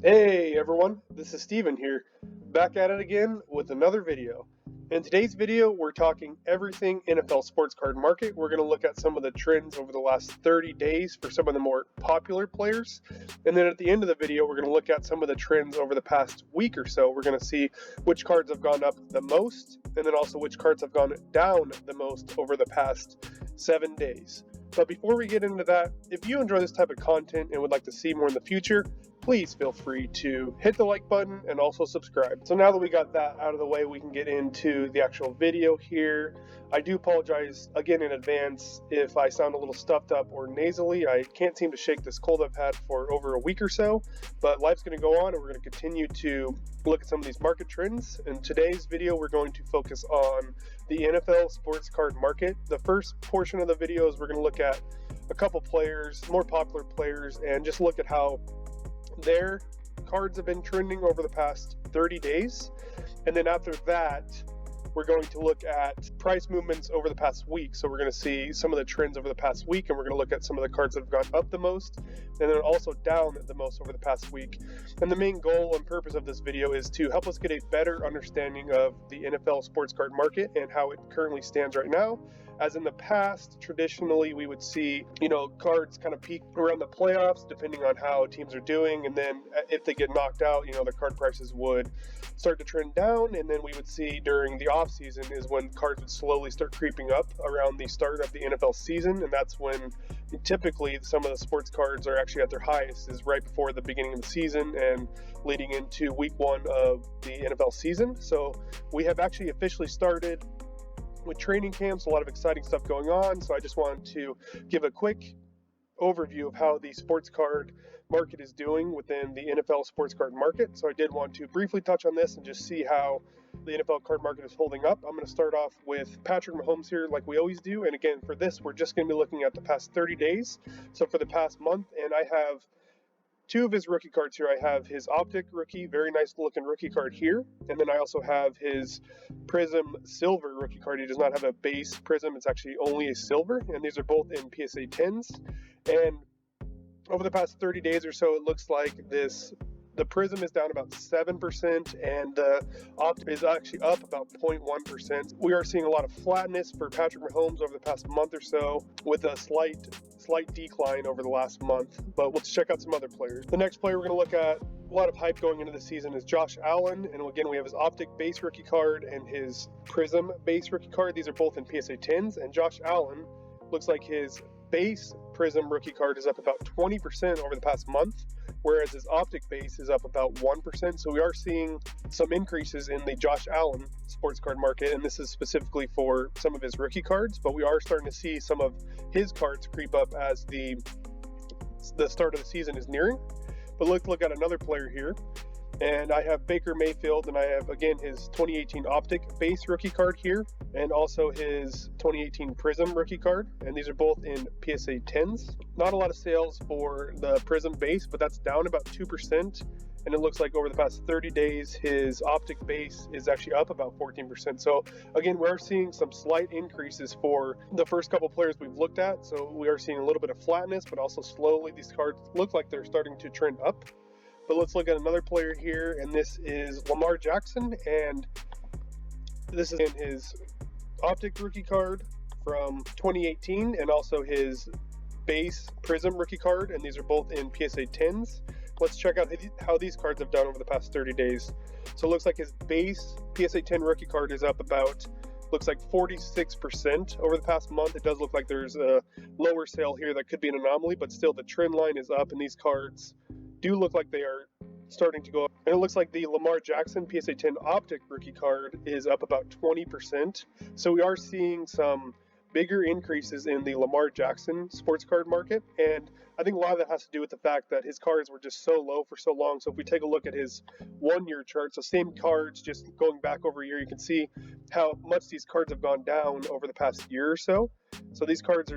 Hey everyone, this is Steven here, back at it again with another video. In today's video, we're talking everything NFL sports card market. We're going to look at some of the trends over the last 30 days for some of the more popular players. And then at the end of the video, we're going to look at some of the trends over the past week or so. We're going to see which cards have gone up the most, and then also which cards have gone down the most over the past 7 days. But before we get into that, if you enjoy this type of content and would like to see more in the future, please feel free to hit the like button and also subscribe. So now that we got that out of the way, we can get into the actual video here. I do apologize again in advance if I sound a little stuffed up or nasally. I can't seem to shake this cold I've had for over a week or so, but life's going to go on and we're going to continue to look at some of these market trends. In today's video, we're going to focus on the NFL sports card market. The first portion of the video is we're going to look at a couple players, more popular players, and just look at how their cards have been trending over the past 30 days. And then after that, we're going to look at price movements over the past week. So we're going to see some of the trends over the past week, and we're going to look at some of the cards that have gone up the most and then also down the most over the past week. And the main goal and purpose of this video is to help us get a better understanding of the NFL sports card market and how it currently stands right now. As in the past, traditionally, we would see, cards kind of peak around the playoffs, depending on how teams are doing. And then if they get knocked out, the card prices would start to trend down. And then we would see during the off season is when cards would slowly start creeping up around the start of the NFL season. And that's when typically some of the sports cards are actually at their highest, is right before the beginning of the season and leading into week 1 of the NFL season. So we have actually officially started with training camps, a lot of exciting stuff going on. So I just wanted to give a quick overview of how the sports card market is doing within the NFL sports card market. So I did want to briefly touch on this and just see how the NFL card market is holding up. I'm going to start off with Patrick Mahomes here, like we always do. And again, for this, we're just going to be looking at the past 30 days. So for the past month, and I have 2 of his rookie cards here. I have his Optic rookie, very nice looking rookie card here. And then I also have his Prizm silver rookie card. He does not have a base Prizm. It's actually only a silver. And these are both in PSA 10s. And over the past 30 days or so, it looks like the Prizm is down about 7% and the Optic is actually up about 0.1%. We are seeing a lot of flatness for Patrick Mahomes over the past month or so, with a slight decline over the last month. But let's check out some other players. The next player we're going to look at, a lot of hype going into the season, is Josh Allen. And again, we have his Optic base rookie card and his Prizm base rookie card. These are both in PSA 10s. And Josh Allen looks like his base Prizm rookie card is up about 20% over the past month, whereas his Optic base is up about 1%. So we are seeing some increases in the Josh Allen sports card market, and this is specifically for some of his rookie cards, but we are starting to see some of his cards creep up as the start of the season is nearing. But let's look at another player here. And I have Baker Mayfield, and I have, again, his 2018 Optic base rookie card here, and also his 2018 Prizm rookie card. And these are both in PSA 10s. Not a lot of sales for the Prizm base, but that's down about 2%. And it looks like over the past 30 days, his Optic base is actually up about 14%. So again, we're seeing some slight increases for the first couple players we've looked at. So we are seeing a little bit of flatness, but also slowly these cards look like they're starting to trend up. But let's look at another player here, and this is Lamar Jackson, and this is in his Optic rookie card from 2018 and also his base Prizm rookie card, and these are both in PSA 10s. Let's check out how these cards have done over the past 30 days. So it looks like his base PSA 10 rookie card is up about, looks like 46% over the past month. It does look like there's a lower sale here that could be an anomaly, but still the trend line is up, and these cards do look like they are starting to go up. And it looks like the Lamar Jackson PSA 10 Optic rookie card is up about 20%. So we are seeing some bigger increases in the Lamar Jackson sports card market. And I think a lot of that has to do with the fact that his cards were just so low for so long. So if we take a look at his 1-year chart, so same cards, just going back over a year, you can see how much these cards have gone down over the past year or so. So these cards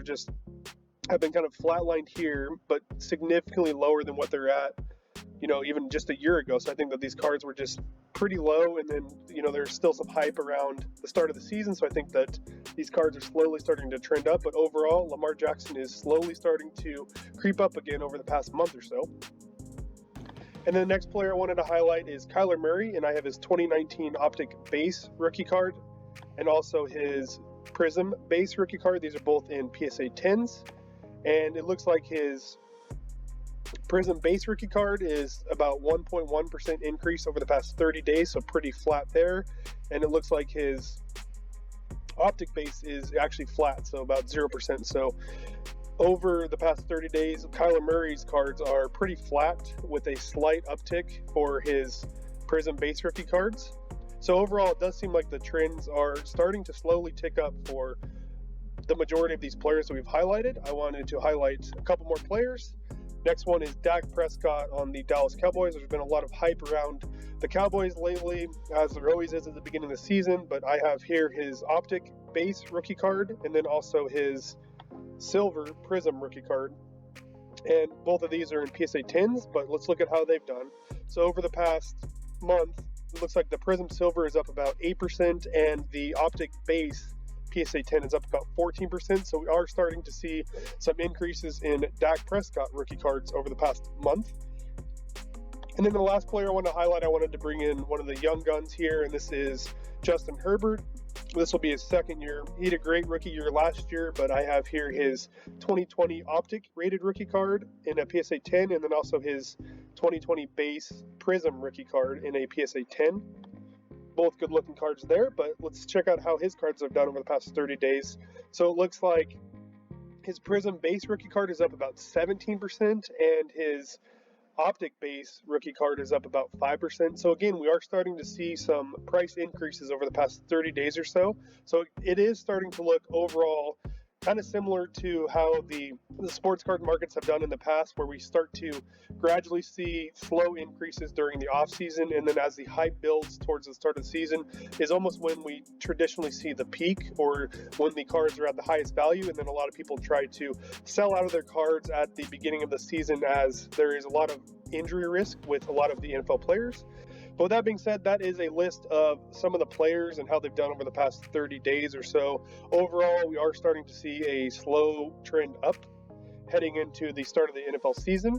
have been kind of flatlined here, but significantly lower than what they're at, even just a year ago. So I think that these cards were just pretty low, and then, there's still some hype around the start of the season. So I think that these cards are slowly starting to trend up, but overall, Lamar Jackson is slowly starting to creep up again over the past month or so. And then the next player I wanted to highlight is Kyler Murray, and I have his 2019 Optic Base rookie card and also his Prizm Base rookie card. These are both in PSA 10s, and it looks like his Prizm Base rookie card is about 1.1% increase over the past 30 days, so pretty flat there. And it looks like his Optic Base is actually flat, so about 0%. So over the past 30 days, Kyler Murray's cards are pretty flat with a slight uptick for his Prizm Base rookie cards. So overall, it does seem like the trends are starting to slowly tick up for the majority of these players that we've highlighted. I wanted to highlight a couple more players. Next one is Dak Prescott on the Dallas Cowboys. There's been a lot of hype around the Cowboys lately, as there always is at the beginning of the season, but I have here his Optic Base rookie card and then also his Silver Prizm rookie card. And both of these are in PSA 10s, but let's look at how they've done. So over the past month, it looks like the Prizm Silver is up about 8% and the Optic Base PSA 10 is up about 14%, so we are starting to see some increases in Dak Prescott rookie cards over the past month. And then the last player I want to highlight, I wanted to bring in one of the young guns here, and this is Justin Herbert. This will be his second year. He had a great rookie year last year, but I have here his 2020 Optic rated rookie card in a PSA 10, and then also his 2020 Base Prizm rookie card in a PSA 10. Both good looking cards there, but let's check out how his cards have done over the past 30 days. So it looks like his Prizm Base rookie card is up about 17% and his Optic Base rookie card is up about 5%. So again, we are starting to see some price increases over the past 30 days or so. So it is starting to look overall kind of similar to how the sports card markets have done in the past, where we start to gradually see slow increases during the off season, and then as the hype builds towards the start of the season is almost when we traditionally see the peak, or when the cards are at the highest value, and then a lot of people try to sell out of their cards at the beginning of the season as there is a lot of injury risk with a lot of the NFL players. But with that being said, that is a list of some of the players and how they've done over the past 30 days or so. Overall, we are starting to see a slow trend up heading into the start of the NFL season,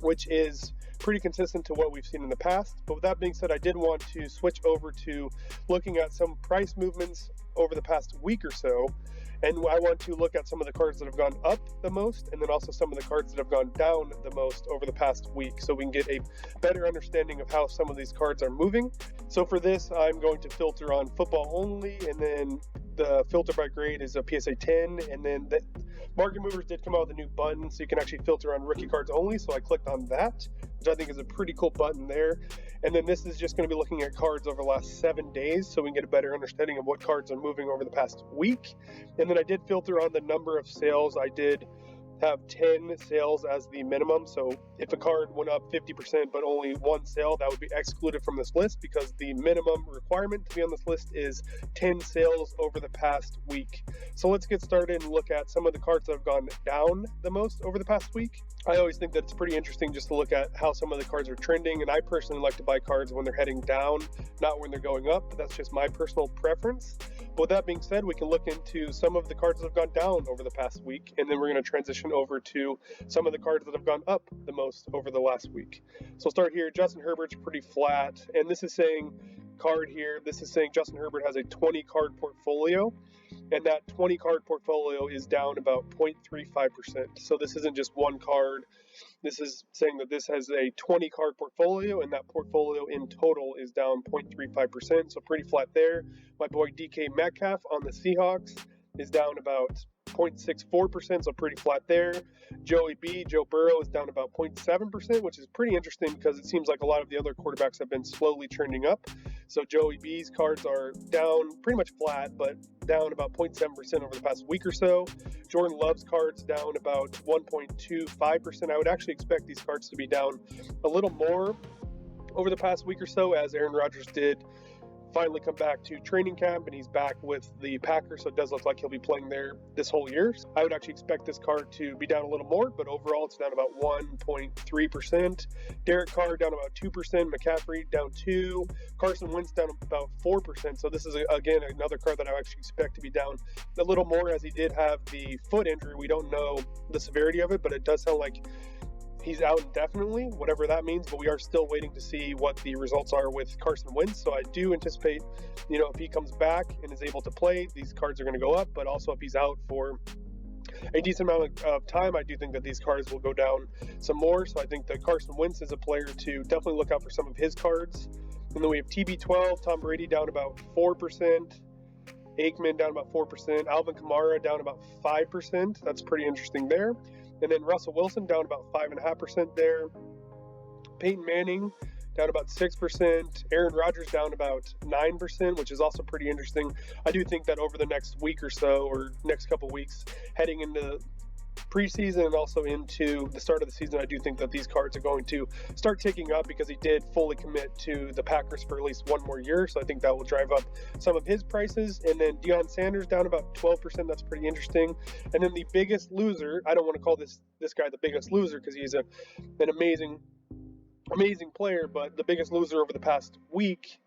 which is pretty consistent to what we've seen in the past. But with that being said, I did want to switch over to looking at some price movements over the past week or so. And I want to look at some of the cards that have gone up the most, and then also some of the cards that have gone down the most over the past week, so we can get a better understanding of how some of these cards are moving. So for this, I'm going to filter on football only, and then the filter by grade is a PSA 10, and then the Market Movers did come out with a new button, so you can actually filter on rookie cards only, so I clicked on that, which I think is a pretty cool button there. And then this is just going to be looking at cards over the last 7 days, so we can get a better understanding of what cards are moving over the past week. And then I did filter on the number of sales. I did have 10 sales as the minimum, so if a card went up 50% but only one sale, that would be excluded from this list, because the minimum requirement to be on this list is 10 sales over the past week. So let's get started and look at some of the cards that have gone down the most over the past week. I always think that it's pretty interesting just to look at how some of the cards are trending, and I personally like to buy cards when they're heading down, not when they're going up, but that's just my personal preference. But with that being said, we can look into some of the cards that have gone down over the past week, and then we're going to transition over to some of the cards that have gone up the most over the last week. So I'll start here. Justin Herbert's pretty flat, and this is saying card here. This is saying Justin Herbert has a 20 card portfolio, and that 20 card portfolio is down about 0.35%. So this isn't just one card. This is saying that this has a 20 card portfolio, and that portfolio in total is down 0.35%. So pretty flat there. My boy DK Metcalf on the Seahawks is down about 0.64%, so pretty flat there. Joe Burrow is down about 0.7%, which is pretty interesting because it seems like a lot of the other quarterbacks have been slowly trending up. So Joey B's cards are down pretty much flat, but down about 0.7% over the past week or so. Jordan Love's cards down about 1.25%. I would actually expect these cards to be down a little more over the past week or so, as Aaron Rodgers did finally come back to training camp, and he's back with the Packers, so it does look like he'll be playing there this whole year. So I would actually expect this card to be down a little more, but overall it's down about 1.3%. Derek Carr down about 2%, McCaffrey down 2%, Carson Wentz down about 4%. So this is, again, another card that I actually expect to be down a little more, as he did have the foot injury. We don't know the severity of it, but it does sound like he's out indefinitely, whatever that means, but we are still waiting to see what the results are with Carson Wentz. So I do anticipate, if he comes back and is able to play, these cards are going to go up, but also if he's out for a decent amount of time, I do think that these cards will go down some more. So I think that Carson Wentz is a player to definitely look out for some of his cards. And then we have TB12, Tom Brady down about 4%, Aikman down about 4%, Alvin Kamara down about 5%. That's pretty interesting there. And then Russell Wilson down about 5.5% there. Peyton Manning down about 6%. Aaron Rodgers down about 9%, which is also pretty interesting. I do think that over the next week or so, or next couple weeks, heading into preseason and also into the start of the season, I do think that these cards are going to start ticking up because he did fully commit to the Packers for at least one more year. So I think that will drive up some of his prices. And then Deion Sanders down about 12%. That's pretty interesting. And then the biggest loser, I don't want to call this guy the biggest loser because he's an amazing player, but the biggest loser over the past week,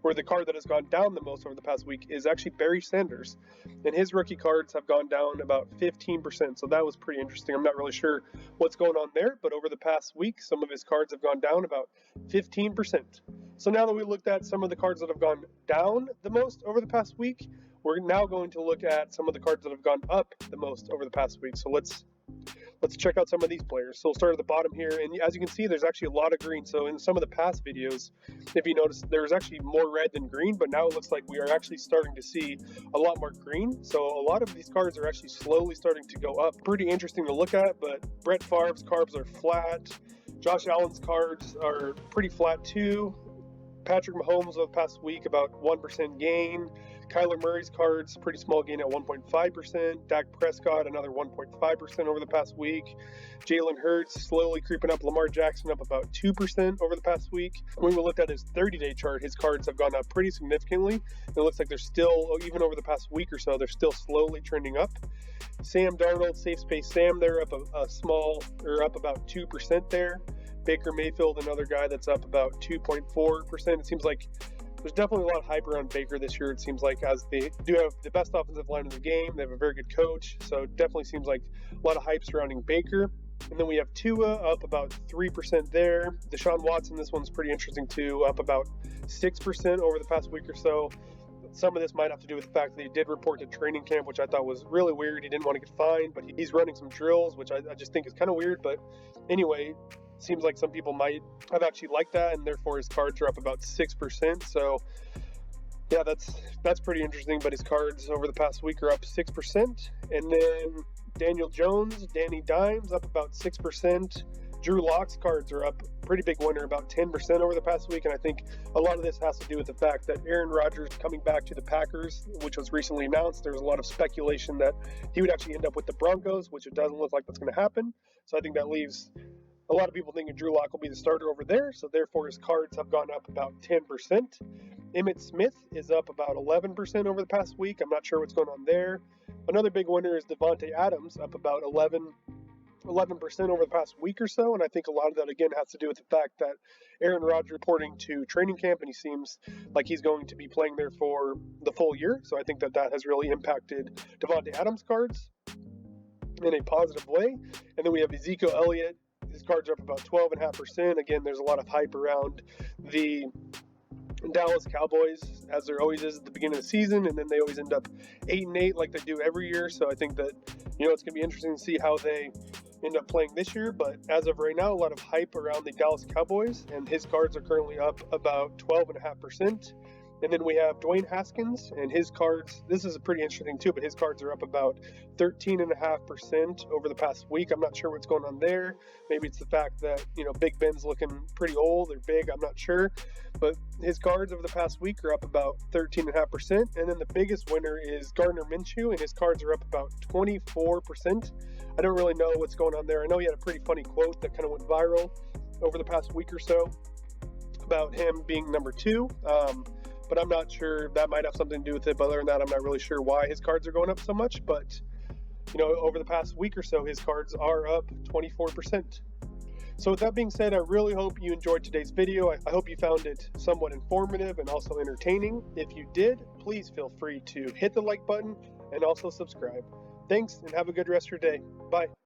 or the card that has gone down the most over the past week, is actually Barry Sanders. And his rookie cards have gone down about 15%. So that was pretty interesting. I'm not really sure what's going on there, but over the past week, some of his cards have gone down about 15%. So now that we looked at some of the cards that have gone down the most over the past week, we're now going to look at some of the cards that have gone up the most over the past week. So let's check out some of these players. So we'll start at the bottom here, and as you can see, there's actually a lot of green. So in some of the past videos, if you notice, there's actually more red than green, but now it looks like we are actually starting to see a lot more green. So a lot of these cards are actually slowly starting to go up. Pretty interesting to look at, but Brett Favre's cards are flat. Josh Allen's cards are pretty flat too. Patrick Mahomes over the past week, about 1% gain. Kyler Murray's cards, pretty small gain at 1.5%. Dak Prescott, another 1.5% over the past week. Jalen Hurts slowly creeping up. Lamar Jackson up about 2% over the past week. When we looked at his 30-day chart, his cards have gone up pretty significantly. It looks like they're still, even over the past week or so, they're still slowly trending up. Sam Darnold, Safe Space Sam, they're up up about 2% there. Baker Mayfield, another guy that's up about 2.4%. It seems like there's definitely a lot of hype around Baker this year. It seems like, as they do have the best offensive line in the game, they have a very good coach. So it definitely seems like a lot of hype surrounding Baker. And then we have Tua up about 3% there. Deshaun Watson, this one's pretty interesting too, up about 6% over the past week or so. Some of this might have to do with the fact that he did report to training camp, which I thought was really weird. He didn't want to get fined, but he's running some drills, which I just think is kind of weird. But anyway, seems like some people might have actually liked that, and therefore his cards are up about 6%. So yeah, that's pretty interesting. But his cards over the past week are up 6%. And then Daniel Jones, Danny Dimes up about 6%. Drew Lock's cards are up, pretty big winner, about 10% over the past week. And I think a lot of this has to do with the fact that Aaron Rodgers coming back to the Packers, which was recently announced. There was a lot of speculation that he would actually end up with the Broncos, which it doesn't look like that's going to happen. So I think that leaves a lot of people thinking Drew Lock will be the starter over there. So therefore his cards have gone up about 10%. Emmitt Smith is up about 11% over the past week. I'm not sure what's going on there. Another big winner is Devontae Adams, up about 11% over the past week or so, and I think a lot of that again has to do with the fact that Aaron Rodgers reporting to training camp, and he seems like he's going to be playing there for the full year. So I think that has really impacted Devontae Adams' cards in a positive way. And then we have Ezekiel Elliott. His cards are up about 12.5%. Again, there's a lot of hype around the Dallas Cowboys, as there always is at the beginning of the season, and then they always end up 8-8 like they do every year. So I think that it's going to be interesting to see how they end up playing this year. But as of right now, a lot of hype around the Dallas Cowboys, and his cards are currently up about 12.5%. And then we have Dwayne Haskins, and his cards, this is pretty interesting too, but his cards are up about 13.5% over the past week. I'm not sure what's going on there. Maybe it's the fact that, Big Ben's looking pretty old or big, I'm not sure. But his cards over the past week are up about 13.5%. And then the biggest winner is Gardner Minshew, and his cards are up about 24%. I don't really know what's going on there. I know he had a pretty funny quote that kind of went viral over the past week or so about him being number 2. But I'm not sure, that might have something to do with it. But other than that, I'm not really sure why his cards are going up so much. But, over the past week or so, his cards are up 24%. So with that being said, I really hope you enjoyed today's video. I hope you found it somewhat informative and also entertaining. If you did, please feel free to hit the like button and also subscribe. Thanks, and have a good rest of your day. Bye.